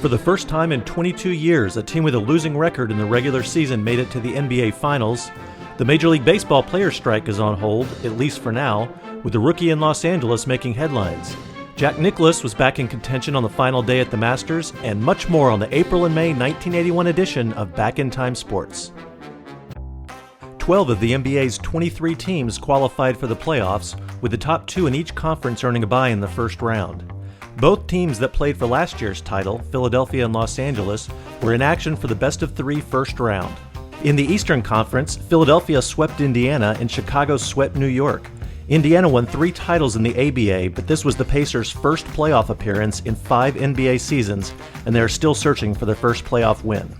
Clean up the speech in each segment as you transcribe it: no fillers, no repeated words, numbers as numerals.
For the first time in 22 years, a team with a losing record in the regular season made it to the NBA Finals. The Major League Baseball players' strike is on hold, at least for now, with the rookie in Los Angeles making headlines. Jack Nicklaus was back in contention on the final day at the Masters, and much more on the April and May 1981 edition of Back in Time Sports. 12 of the NBA's 23 teams qualified for the playoffs, with the top two in each conference earning a bye in the first round. Both teams that played for last year's title, Philadelphia and Los Angeles, were in action for the best-of-3 first round. In the Eastern Conference, Philadelphia swept Indiana and Chicago swept New York. Indiana won 3 titles in the ABA, but this was the Pacers' first playoff appearance in 5 NBA seasons, and they are still searching for their first playoff win.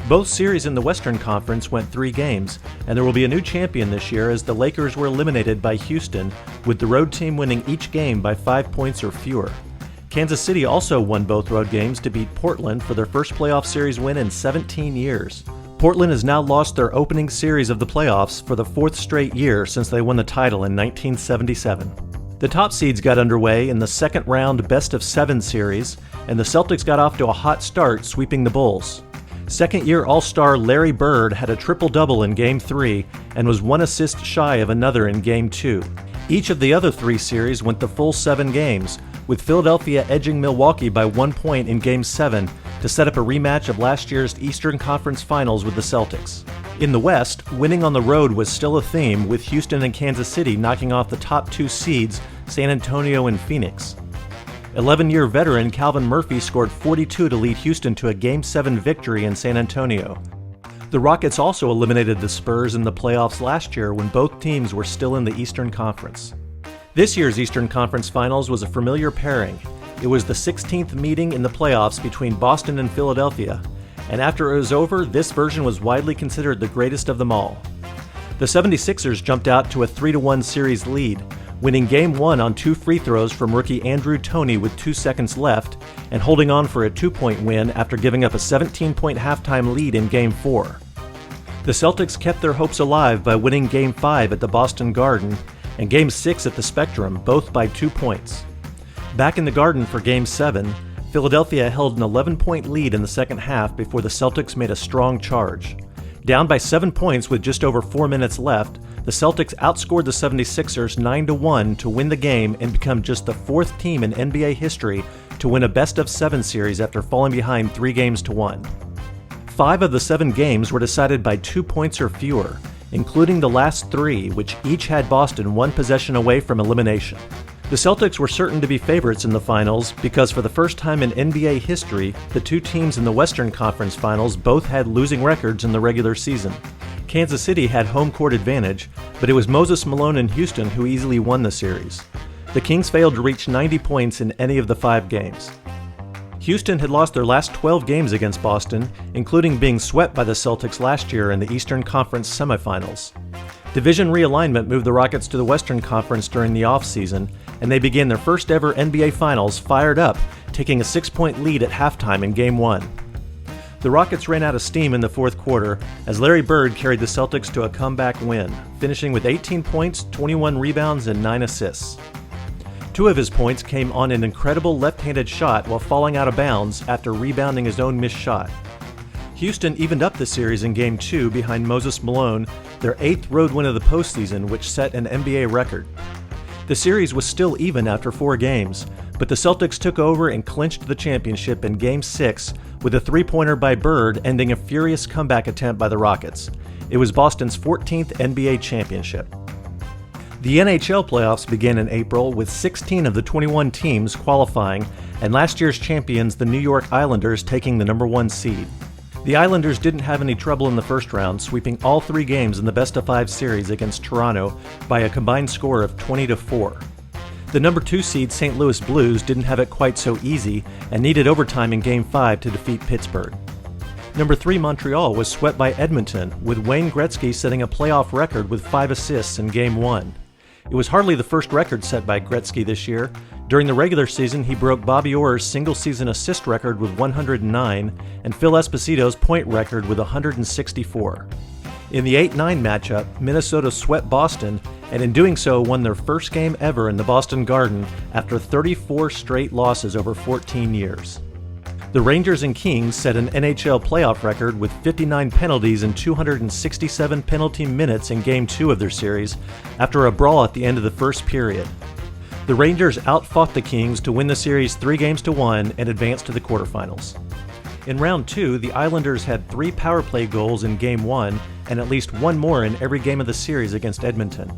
Both series in the Western Conference went 3 games, and there will be a new champion this year as the Lakers were eliminated by Houston, with the road team winning each game by 5 points or fewer. Kansas City also won both road games to beat Portland for their first playoff series win in 17 years. Portland has now lost their opening series of the playoffs for the 4th straight year since they won the title in 1977. The top seeds got underway in the second round best-of-7 series, and the Celtics got off to a hot start, sweeping the Bulls. Second-year All-Star Larry Bird had a triple-double in Game 3 and was 1 assist shy of another in Game 2. Each of the other 3 series went the full 7 games, with Philadelphia edging Milwaukee by 1 point in Game 7 to set up a rematch of last year's Eastern Conference Finals with the Celtics. In the West, winning on the road was still a theme, with Houston and Kansas City knocking off the top 2 seeds, San Antonio and Phoenix. 11-year veteran Calvin Murphy scored 42 to lead Houston to a Game 7 victory in San Antonio. The Rockets also eliminated the Spurs in the playoffs last year when both teams were still in the Eastern Conference. This year's Eastern Conference Finals was a familiar pairing. It was the 16th meeting in the playoffs between Boston and Philadelphia, and after it was over, this version was widely considered the greatest of them all. The 76ers jumped out to a 3-1 series lead, winning Game 1 on 2 free throws from rookie Andrew Toney with 2 seconds left, and holding on for a 2-point win after giving up a 17-point halftime lead in Game 4. The Celtics kept their hopes alive by winning Game 5 at the Boston Garden, and Game 6 at the Spectrum, both by 2 points. Back in the Garden for Game 7, Philadelphia held an 11-point lead in the second half before the Celtics made a strong charge. Down by 7 points with just over 4 minutes left, the Celtics outscored the 76ers 9-1 to win the game and become just the 4th team in NBA history to win a best-of-7 series after falling behind 3-1. 5 of the 7 games were decided by 2 points or fewer, including the last 3, which each had Boston 1 possession away from elimination. The Celtics were certain to be favorites in the finals because for the first time in NBA history, the 2 teams in the Western Conference Finals both had losing records in the regular season. Kansas City had home court advantage, but it was Moses Malone and Houston who easily won the series. The Kings failed to reach 90 points in any of the 5 games. Houston had lost their last 12 games against Boston, including being swept by the Celtics last year in the Eastern Conference semifinals. Division realignment moved the Rockets to the Western Conference during the offseason, and they began their first ever NBA Finals fired up, taking a 6-point lead at halftime in Game 1. The Rockets ran out of steam in the fourth quarter as Larry Bird carried the Celtics to a comeback win, finishing with 18 points, 21 rebounds, and 9 assists. 2 of his points came on an incredible left-handed shot while falling out of bounds after rebounding his own missed shot. Houston evened up the series in Game 2 behind Moses Malone, their 8th road win of the postseason, which set an NBA record. The series was still even after 4 games, but the Celtics took over and clinched the championship in Game 6 with a 3-pointer by Bird ending a furious comeback attempt by the Rockets. It was Boston's 14th NBA championship. The NHL Playoffs began in April with 16 of the 21 teams qualifying, and last year's champions, the New York Islanders, taking the number 1 seed. The Islanders didn't have any trouble in the first round, sweeping all 3 games in the best-of-5 series against Toronto by a combined score of 20-4. The number 2 seed St. Louis Blues didn't have it quite so easy and needed overtime in Game 5 to defeat Pittsburgh. Number 3 Montreal was swept by Edmonton, with Wayne Gretzky setting a playoff record with 5 assists in Game 1. It was hardly the first record set by Gretzky this year. During the regular season, he broke Bobby Orr's single-season assist record with 109 and Phil Esposito's point record with 164. In the 8-9 matchup, Minnesota swept Boston, and in doing so won their first game ever in the Boston Garden after 34 straight losses over 14 years. The Rangers and Kings set an NHL playoff record with 59 penalties and 267 penalty minutes in Game 2 of their series after a brawl at the end of the first period. The Rangers outfought the Kings to win the series 3-1 and advance to the quarterfinals. In Round 2, the Islanders had 3 power play goals in Game 1 and at least one more in every game of the series against Edmonton.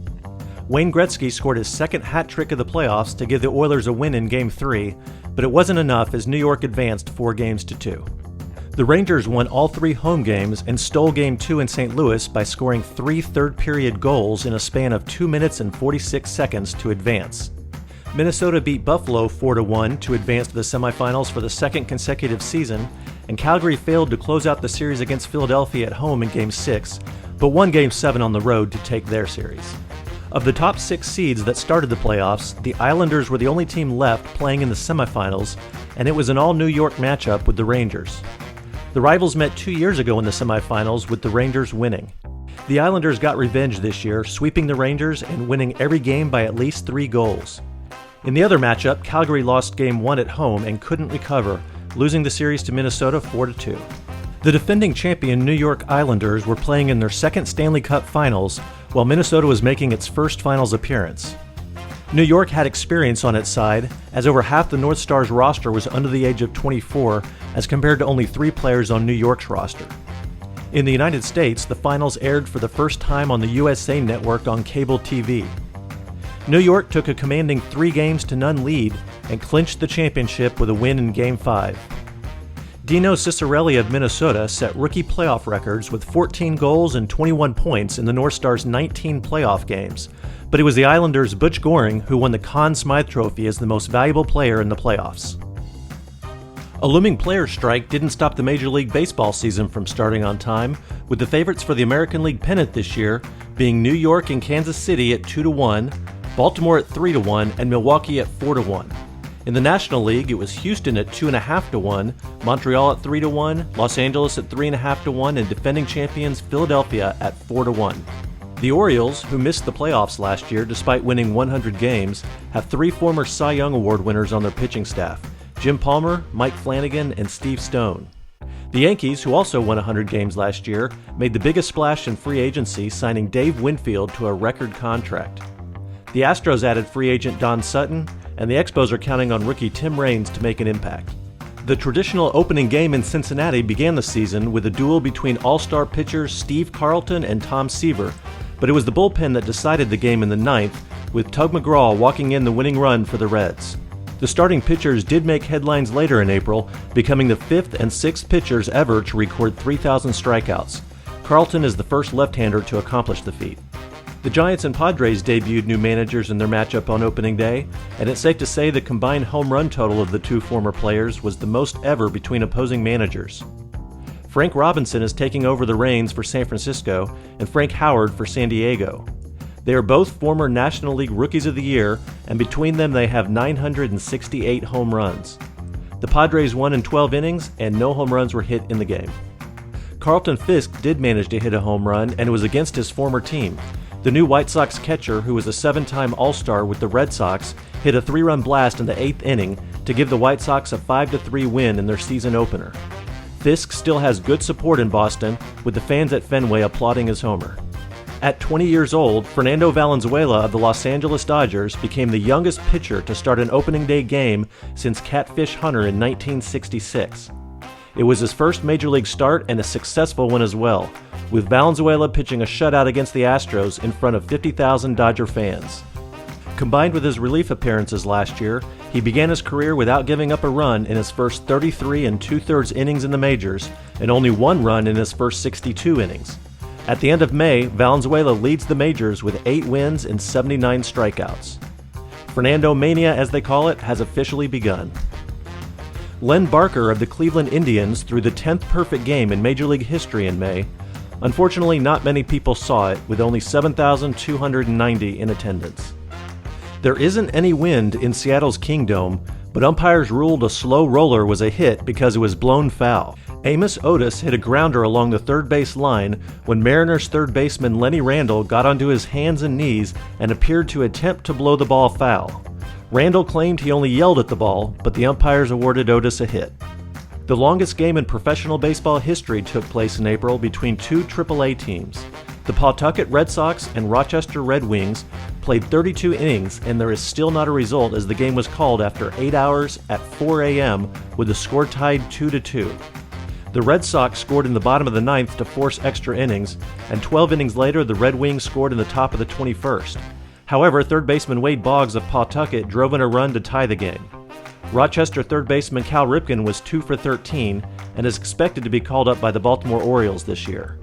Wayne Gretzky scored his second hat trick of the playoffs to give the Oilers a win in Game 3, but it wasn't enough as New York advanced 4-2. The Rangers won all 3 home games and stole Game 2 in St. Louis by scoring 3 third-period goals in a span of 2 minutes and 46 seconds to advance. Minnesota beat Buffalo 4-1 to advance to the semifinals for the second consecutive season, and Calgary failed to close out the series against Philadelphia at home in Game 6, but won Game 7 on the road to take their series. Of the top 6 seeds that started the playoffs, the Islanders were the only team left playing in the semifinals, and it was an all-New York matchup with the Rangers. The rivals met 2 years ago in the semifinals, with the Rangers winning. The Islanders got revenge this year, sweeping the Rangers and winning every game by at least 3 goals. In the other matchup, Calgary lost Game 1 at home and couldn't recover, losing the series to Minnesota 4-2. The defending champion New York Islanders were playing in their second Stanley Cup Finals, while Minnesota was making its first finals appearance. New York had experience on its side, as over half the North Stars roster was under the age of 24, as compared to only 3 players on New York's roster. In the United States, the finals aired for the first time on the USA Network on cable TV. New York took a commanding 3-0 lead and clinched the championship with a win in Game 5. Dino Ciccarelli of Minnesota set rookie playoff records with 14 goals and 21 points in the North Stars' 19 playoff games, but it was the Islanders' Butch Goring who won the Conn Smythe Trophy as the most valuable player in the playoffs. A looming players' strike didn't stop the Major League Baseball season from starting on time, with the favorites for the American League pennant this year being New York and Kansas City at 2-1, Baltimore at 3-1, and Milwaukee at 4-1. In the National League, it was Houston at 2.5-1, Montreal at 3-1, Los Angeles at 3.5-1, and defending champions Philadelphia at 4-1. The Orioles, who missed the playoffs last year despite winning 100 games, have 3 former Cy Young Award winners on their pitching staff: Jim Palmer, Mike Flanagan, and Steve Stone. The Yankees, who also won 100 games last year, made the biggest splash in free agency, signing Dave Winfield to a record contract. The Astros added free agent Don Sutton, and the Expos are counting on rookie Tim Raines to make an impact. The traditional opening game in Cincinnati began the season with a duel between all-star pitchers Steve Carlton and Tom Seaver, but it was the bullpen that decided the game in the 9th, with Tug McGraw walking in the winning run for the Reds. The starting pitchers did make headlines later in April, becoming the 5th and 6th pitchers ever to record 3,000 strikeouts. Carlton is the first left-hander to accomplish the feat. The Giants and Padres debuted new managers in their matchup on opening day, and it's safe to say the combined home run total of the 2 former players was the most ever between opposing managers. Frank Robinson is taking over the reins for San Francisco, and Frank Howard for San Diego. They are both former National League Rookies of the Year, and between them they have 968 home runs. The Padres won in 12 innings, and no home runs were hit in the game. Carlton Fisk did manage to hit a home run, and it was against his former team. The new White Sox catcher, who was a 7-time All-Star with the Red Sox, hit a 3-run blast in the 8th inning to give the White Sox a 5-3 win in their season opener. Fisk still has good support in Boston, with the fans at Fenway applauding his homer. At 20 years old, Fernando Valenzuela of the Los Angeles Dodgers became the youngest pitcher to start an opening day game since Catfish Hunter in 1966. It was his first Major League start and a successful one as well, with Valenzuela pitching a shutout against the Astros in front of 50,000 Dodger fans. Combined with his relief appearances last year, he began his career without giving up a run in his first 33 2/3 innings in the majors, and only 1 run in his first 62 innings. At the end of May, Valenzuela leads the majors with 8 wins and 79 strikeouts. Fernando Mania, as they call it, has officially begun. Len Barker of the Cleveland Indians threw the 10th perfect game in Major League history in May. Unfortunately, not many people saw it, with only 7,290 in attendance. There isn't any wind in Seattle's Kingdome, but umpires ruled a slow roller was a hit because it was blown foul. Amos Otis hit a grounder along the third base line when Mariners third baseman Lenny Randle got onto his hands and knees and appeared to attempt to blow the ball foul. Randle claimed he only yelled at the ball, but the umpires awarded Otis a hit. The longest game in professional baseball history took place in April between two AAA teams. The Pawtucket Red Sox and Rochester Red Wings played 32 innings, and there is still not a result as the game was called after 8 hours at 4 a.m. with the score tied 2-2. The Red Sox scored in the bottom of the ninth to force extra innings, and 12 innings later the Red Wings scored in the top of the 21st. However, third baseman Wade Boggs of Pawtucket drove in a run to tie the game. Rochester third baseman Cal Ripken was 2 for 13 and is expected to be called up by the Baltimore Orioles this year.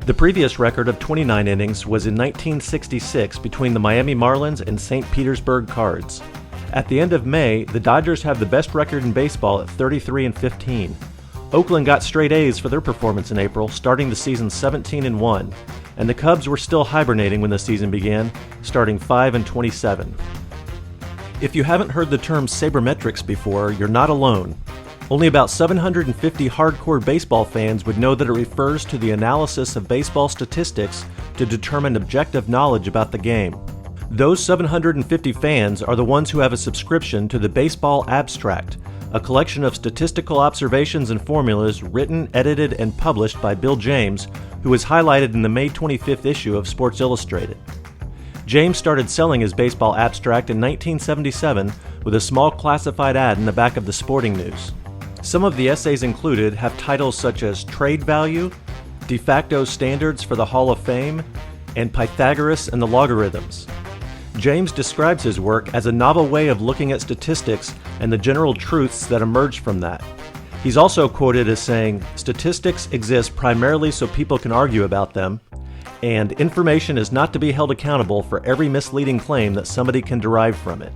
The previous record of 29 innings was in 1966 between the Miami Marlins and St. Petersburg Cards. At the end of May, the Dodgers have the best record in baseball at 33-15. Oakland got straight A's for their performance in April, starting the season 17-1, and the Cubs were still hibernating when the season began, starting 5-27. If you haven't heard the term Sabermetrics before, you're not alone. Only about 750 hardcore baseball fans would know that it refers to the analysis of baseball statistics to determine objective knowledge about the game. Those 750 fans are the ones who have a subscription to the Baseball Abstract, a collection of statistical observations and formulas written, edited, and published by Bill James, who was highlighted in the May 25th issue of Sports Illustrated. James started selling his Baseball Abstract in 1977 with a small classified ad in the back of the Sporting News. Some of the essays included have titles such as Trade Value, De facto Standards for the Hall of Fame, and Pythagoras and the Logarithms. James describes his work as a novel way of looking at statistics and the general truths that emerge from that. He's also quoted as saying, "Statistics exist primarily so people can argue about them, and information is not to be held accountable for every misleading claim that somebody can derive from it."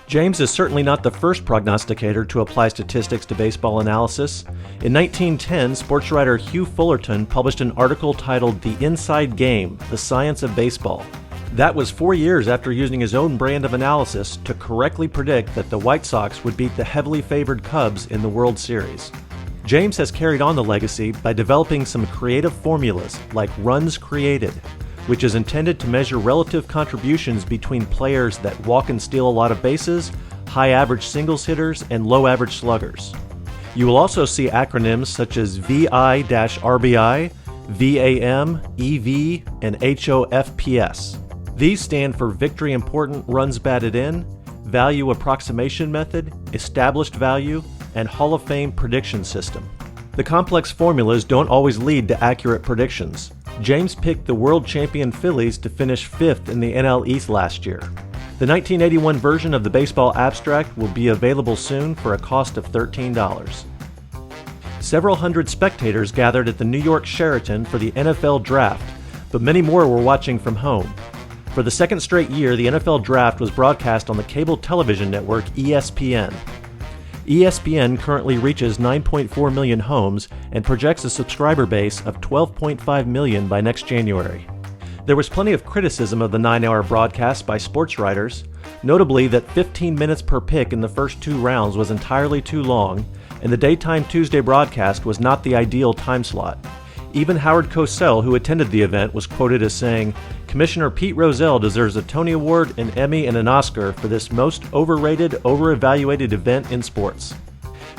James is certainly not the first prognosticator to apply statistics to baseball analysis. In 1910, sports writer Hugh Fullerton published an article titled The Inside Game, The Science of Baseball. That was 4 years after using his own brand of analysis to correctly predict that the White Sox would beat the heavily favored Cubs in the World Series. James has carried on the legacy by developing some creative formulas like runs created, which is intended to measure relative contributions between players that walk and steal a lot of bases, high average singles hitters, and low average sluggers. You will also see acronyms such as VI-RBI, VAM, EV, and HOFPS. These stand for Victory Important Runs Batted In, Value Approximation Method, Established Value, and Hall of Fame Prediction System. The complex formulas don't always lead to accurate predictions. James picked the world champion Phillies to finish 5th in the NL East last year. The 1981 version of the Baseball Abstract will be available soon for a cost of $13. Several hundred spectators gathered at the New York Sheraton for the NFL Draft, but many more were watching from home. For the second straight year, the NFL Draft was broadcast on the cable television network ESPN. ESPN currently reaches 9.4 million homes and projects a subscriber base of 12.5 million by next January. There was plenty of criticism of the 9-hour broadcast by sports writers, notably that 15 minutes per pick in the first 2 rounds was entirely too long, and the daytime Tuesday broadcast was not the ideal time slot. Even Howard Cosell, who attended the event, was quoted as saying, "Commissioner Pete Rozelle deserves a Tony Award, an Emmy, and an Oscar for this most overrated, over-evaluated event in sports."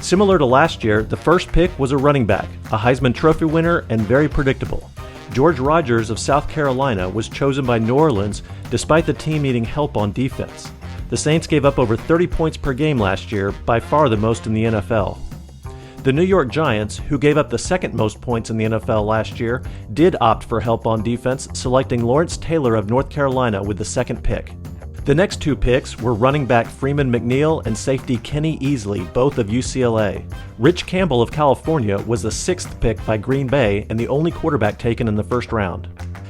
Similar to last year, the first pick was a running back, a Heisman Trophy winner, and very predictable. George Rogers of South Carolina was chosen by New Orleans despite the team needing help on defense. The Saints gave up over 30 points per game last year, by far the most in the NFL. The New York Giants, who gave up the second most points in the NFL last year, did opt for help on defense, selecting Lawrence Taylor of North Carolina with the second pick. The next 2 picks were running back Freeman McNeil and safety Kenny Easley, both of UCLA. Rich Campbell of California was the 6th pick by Green Bay and the only quarterback taken in the first round.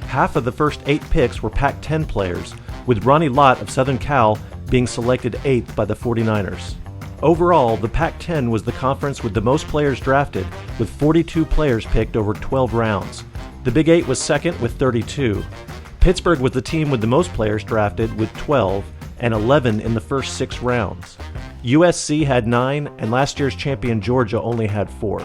Half of the first 8 picks were Pac-10 players, with Ronnie Lott of Southern Cal being selected 8th by the 49ers. Overall, the Pac-10 was the conference with the most players drafted, with 42 players picked over 12 rounds. The Big 8 was second with 32. Pittsburgh was the team with the most players drafted with 12, and 11 in the first 6 rounds. USC had 9, and last year's champion Georgia only had 4.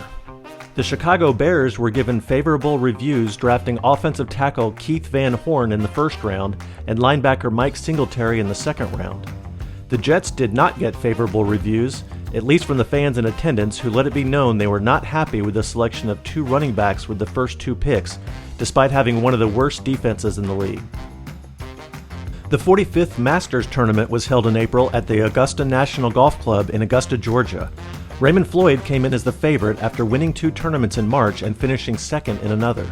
The Chicago Bears were given favorable reviews drafting offensive tackle Keith Van Horn in the first round and linebacker Mike Singletary in the second round. The Jets did not get favorable reviews, at least from the fans in attendance who let it be known they were not happy with the selection of 2 running backs with the first 2 picks, despite having one of the worst defenses in the league. The 45th Masters Tournament was held in April at the Augusta National Golf Club in Augusta, Georgia. Raymond Floyd came in as the favorite after winning 2 tournaments in March and finishing second in another.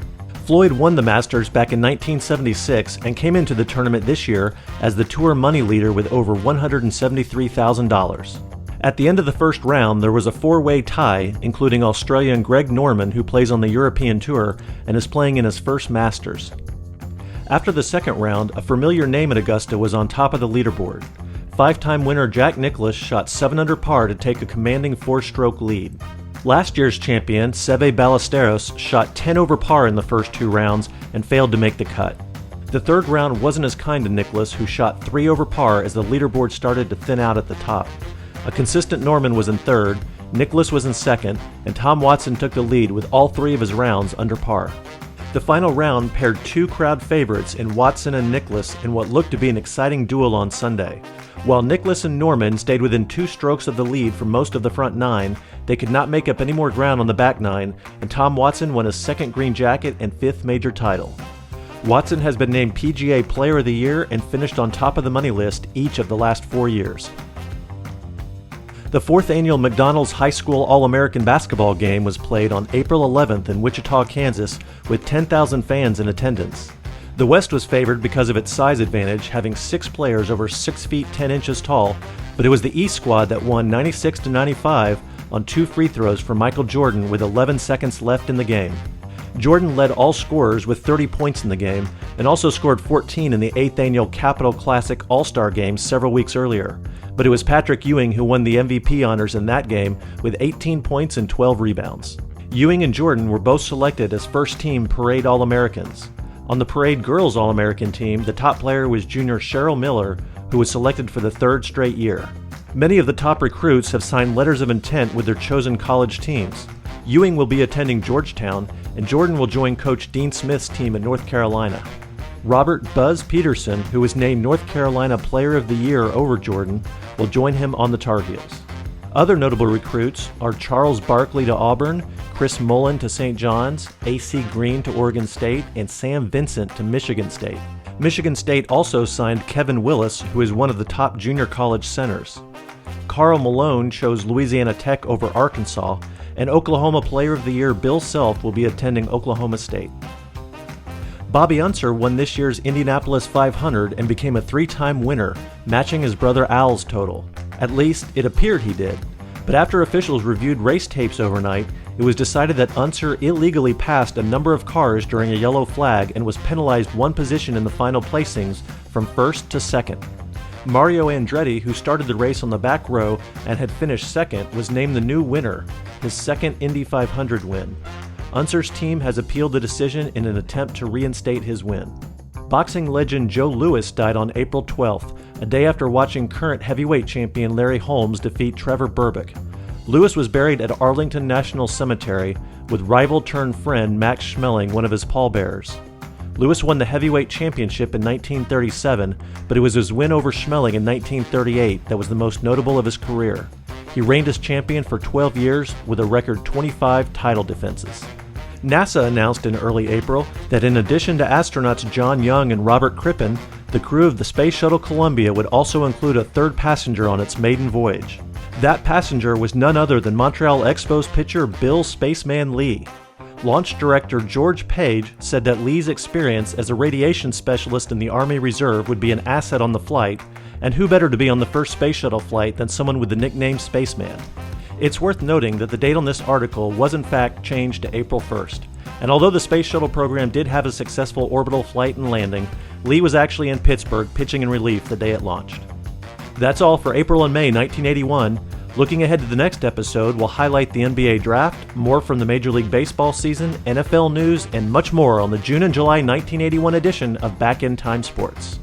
Floyd won the Masters back in 1976 and came into the tournament this year as the tour money leader with over $173,000. At the end of the first round, there was a 4-way tie, including Australian Greg Norman, who plays on the European Tour and is playing in his first Masters. After the second round, a familiar name at Augusta was on top of the leaderboard. 5-time winner Jack Nicklaus shot 7 under par to take a commanding 4-stroke lead. Last year's champion, Seve Ballesteros, shot 10 over par in the first 2 rounds and failed to make the cut. The third round wasn't as kind to Nicklaus, who shot 3 over par as the leaderboard started to thin out at the top. A consistent Norman was in third, Nicklaus was in second, and Tom Watson took the lead with all 3 of his rounds under par. The final round paired 2 crowd favorites in Watson and Nicklaus in what looked to be an exciting duel on Sunday. While Nicklaus and Norman stayed within 2 strokes of the lead for most of the front 9, they could not make up any more ground on the back 9, and Tom Watson won his 2nd green jacket and 5th major title. Watson has been named PGA Player of the Year and finished on top of the money list each of the last 4 years. The 4th annual McDonald's High School All-American basketball game was played on April 11th in Wichita, Kansas, with 10,000 fans in attendance. The West was favored because of its size advantage, having 6 players over 6 feet 10 inches tall, but it was the East squad that won 96-95 on 2 free throws from Michael Jordan with 11 seconds left in the game. Jordan led all scorers with 30 points in the game and also scored 14 in the 8th annual Capital Classic All-Star Game several weeks earlier. But it was Patrick Ewing who won the MVP honors in that game with 18 points and 12 rebounds. Ewing and Jordan were both selected as first-team Parade All-Americans. On the Parade Girls All-American team, the top player was junior Cheryl Miller, who was selected for the 3rd straight year. Many of the top recruits have signed letters of intent with their chosen college teams. Ewing will be attending Georgetown, and Jordan will join Coach Dean Smith's team at North Carolina. Robert Buzz Peterson, who was named North Carolina Player of the Year over Jordan, will join him on the Tar Heels. Other notable recruits are Charles Barkley to Auburn, Chris Mullen to St. John's, A.C. Green to Oregon State, and Sam Vincent to Michigan State. Michigan State also signed Kevin Willis, who is one of the top junior college centers. Karl Malone chose Louisiana Tech over Arkansas, and Oklahoma Player of the Year Bill Self will be attending Oklahoma State. Bobby Unser won this year's Indianapolis 500 and became a 3-time winner, matching his brother Al's total. At least, it appeared he did. But after officials reviewed race tapes overnight, it was decided that Unser illegally passed a number of cars during a yellow flag and was penalized 1 position in the final placings from 1st to 2nd. Mario Andretti, who started the race on the back row and had finished 2nd, was named the new winner, his 2nd Indy 500 win. Unser's team has appealed the decision in an attempt to reinstate his win. Boxing legend Joe Louis died on April 12th, a day after watching current heavyweight champion Larry Holmes defeat Trevor Berbick. Louis was buried at Arlington National Cemetery with rival-turned-friend Max Schmeling, one of his pallbearers. Louis won the heavyweight championship in 1937, but it was his win over Schmeling in 1938 that was the most notable of his career. He reigned as champion for 12 years with a record 25 title defenses. NASA announced in early April that in addition to astronauts John Young and Robert Crippen, the crew of the Space Shuttle Columbia would also include a 3rd passenger on its maiden voyage. That passenger was none other than Montreal Expos pitcher Bill Spaceman Lee. Launch director George Page said that Lee's experience as a radiation specialist in the Army Reserve would be an asset on the flight, and who better to be on the first space shuttle flight than someone with the nickname Spaceman. It's worth noting that the date on this article was in fact changed to April 1st, and although the Space Shuttle program did have a successful orbital flight and landing, Lee was actually in Pittsburgh pitching in relief the day it launched. That's all for April and May 1981. Looking ahead to the next episode, we'll highlight the NBA draft, more from the Major League Baseball season, NFL news, and much more on the June and July 1981 edition of Back in Time Sports.